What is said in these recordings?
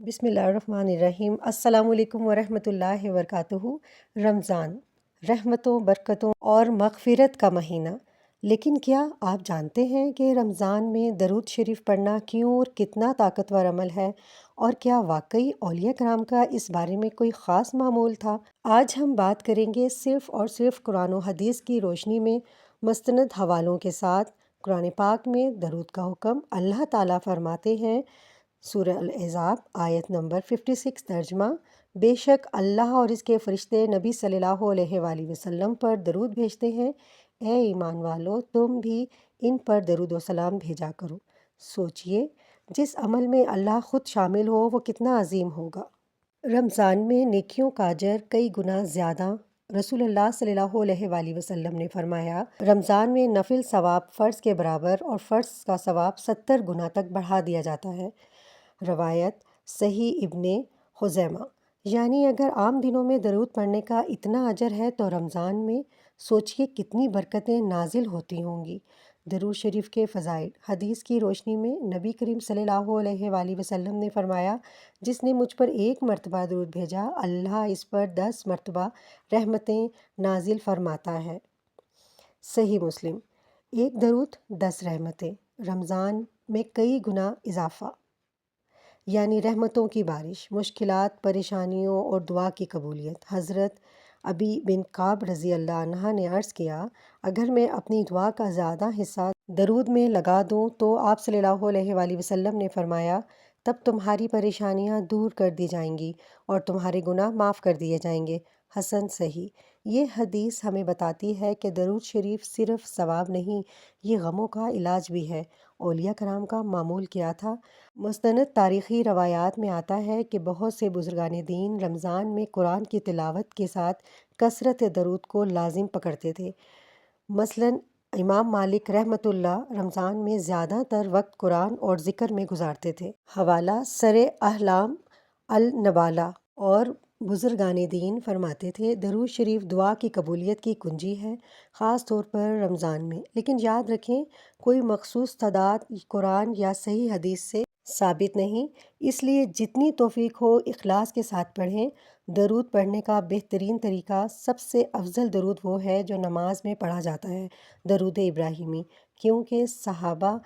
بسم اللہ الرحمن الرحیم۔ السلام علیکم ورحمۃ اللہ وبرکاتہ۔ رمضان رحمتوں، برکتوں اور مغفرت کا مہینہ، لیکن کیا آپ جانتے ہیں کہ رمضان میں درود شریف پڑھنا کیوں اور کتنا طاقتور عمل ہے، اور کیا واقعی اولیاء کرام کا اس بارے میں کوئی خاص معمول تھا؟ آج ہم بات کریں گے صرف اور صرف قرآن و حدیث کی روشنی میں مستند حوالوں کے ساتھ۔ قرآن پاک میں درود کا حکم اللہ تعالیٰ فرماتے ہیں، سورہ الاحزاب آیت نمبر 56، ترجمہ: بے شک اللہ اور اس کے فرشتے نبی صلی اللہ علیہ وآلہ وسلم پر درود بھیجتے ہیں، اے ایمان والو تم بھی ان پر درود و سلام بھیجا کرو۔ سوچئے، جس عمل میں اللہ خود شامل ہو وہ کتنا عظیم ہوگا۔ رمضان میں نیکیوں کا اجر کئی گنا زیادہ۔ رسول اللہ صلی اللہ علیہ وآلہ وسلم نے فرمایا، رمضان میں نفل ثواب فرض کے برابر اور فرض کا ثواب 70 گنا تک بڑھا دیا جاتا ہے۔ روایت صحیح ابن خزیمہ۔ یعنی اگر عام دنوں میں درود پڑھنے کا اتنا اجر ہے تو رمضان میں سوچئے کتنی برکتیں نازل ہوتی ہوں گی۔ درود شریف کے فضائل۔ حدیث کی روشنی میں نبی کریم صلی اللہ علیہ وآلہ وسلم نے فرمایا، جس نے مجھ پر 1 مرتبہ درود بھیجا، اللہ اس پر 10 مرتبہ رحمتیں نازل فرماتا ہے۔ صحیح مسلم۔ 1 درود 10 رحمتیں۔ رمضان میں کئی گنا اضافہ، یعنی رحمتوں کی بارش، مشکلات، پریشانیوں اور دعا کی قبولیت۔ حضرت ابی بن کعب رضی اللہ عنہ نے عرض کیا، اگر میں اپنی دعا کا زیادہ حصہ درود میں لگا دوں تو آپ صلی اللہ علیہ وآلہ وسلم نے فرمایا، تب تمہاری پریشانیاں دور کر دی جائیں گی اور تمہارے گناہ معاف کر دیے جائیں گے۔ حسن صحیح۔ یہ حدیث ہمیں بتاتی ہے کہ درود شریف صرف ثواب نہیں، یہ غموں کا علاج بھی ہے۔ اولیاء کرام کا معمول کیا تھا؟ مستند تاریخی روایات میں آتا ہے کہ بہت سے بزرگان دین رمضان میں قرآن کی تلاوت کے ساتھ کثرت درود کو لازم پکڑتے تھے۔ مثلاً امام مالک رحمۃ اللہ رمضان میں زیادہ تر وقت قرآن اور ذکر میں گزارتے تھے۔ حوالہ سر اعلام النبالہ۔ اور بزرگان دین فرماتے تھے، درود شریف دعا کی قبولیت کی کنجی ہے، خاص طور پر رمضان میں۔ لیکن یاد رکھیں، کوئی مخصوص تعداد قرآن یا صحیح حدیث سے ثابت نہیں، اس لیے جتنی توفیق ہو اخلاص کے ساتھ پڑھیں۔ درود پڑھنے کا بہترین طریقہ، سب سے افضل درود وہ ہے جو نماز میں پڑھا جاتا ہے، درود ابراہیمی، کیونکہ صحابہ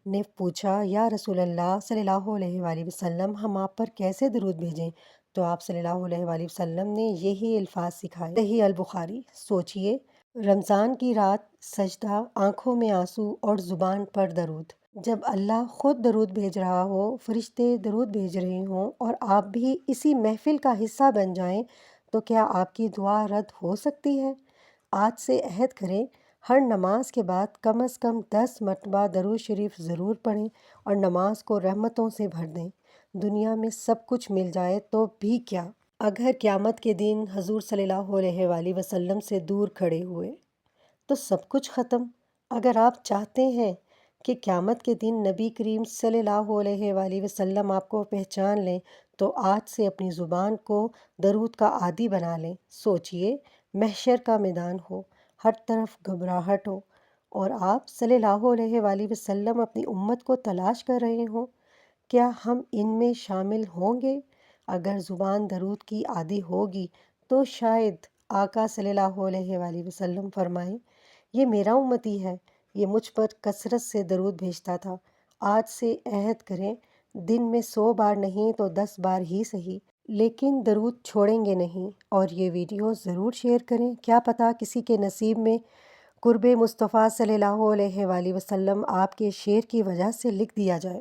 نے پوچھا، یا رسول اللہ صلی اللہ علیہ وآلہ وسلم ہم آپ پر کیسے درود بھیجیں؟ تو آپ صلی اللہ علیہ وآلہ وسلم نے یہی الفاظ سکھائے۔ صحیح البخاری۔ سوچئے، رمضان کی رات، سجدہ، آنکھوں میں آنسو اور زبان پر درود۔ جب اللہ خود درود بھیج رہا ہو، فرشتے درود بھیج رہے ہوں اور آپ بھی اسی محفل کا حصہ بن جائیں تو کیا آپ کی دعا رد ہو سکتی ہے؟ آج سے عہد کریں، ہر نماز کے بعد کم از کم 10 مرتبہ درود شریف ضرور پڑھیں اور نماز کو رحمتوں سے بھر دیں۔ دنیا میں سب کچھ مل جائے تو بھی کیا؟ اگر قیامت کے دن حضور صلی اللہ علیہ وآلہ وسلم سے دور کھڑے ہوئے تو سب کچھ ختم۔ اگر آپ چاہتے ہیں کہ قیامت کے دن نبی کریم صلی اللہ علیہ وآلہ وسلم آپ کو پہچان لیں تو آج سے اپنی زبان کو درود کا عادی بنا لیں۔ سوچئے، محشر کا میدان ہو، ہر طرف گھبراہٹ ہو اور آپ صلی اللہ علیہ وآلہ وسلم اپنی امت کو تلاش کر رہے ہوں، کیا ہم ان میں شامل ہوں گے؟ اگر زبان درود کی عادی ہوگی تو شاید آقا صلی اللہ علیہ وآلہ وسلم فرمائیں، یہ میرا امتی ہے، یہ مجھ پر کثرت سے درود بھیجتا تھا۔ آج سے عہد کریں، دن میں 100 بار نہیں تو 10 بار ہی صحیح، لیکن درود چھوڑیں گے نہیں۔ اور یہ ویڈیو ضرور شیئر کریں، کیا پتہ کسی کے نصیب میں قرب مصطفیٰ صلی اللہ علیہ وآلہ وسلم آپ کے شیئر کی وجہ سے لکھ دیا جائے۔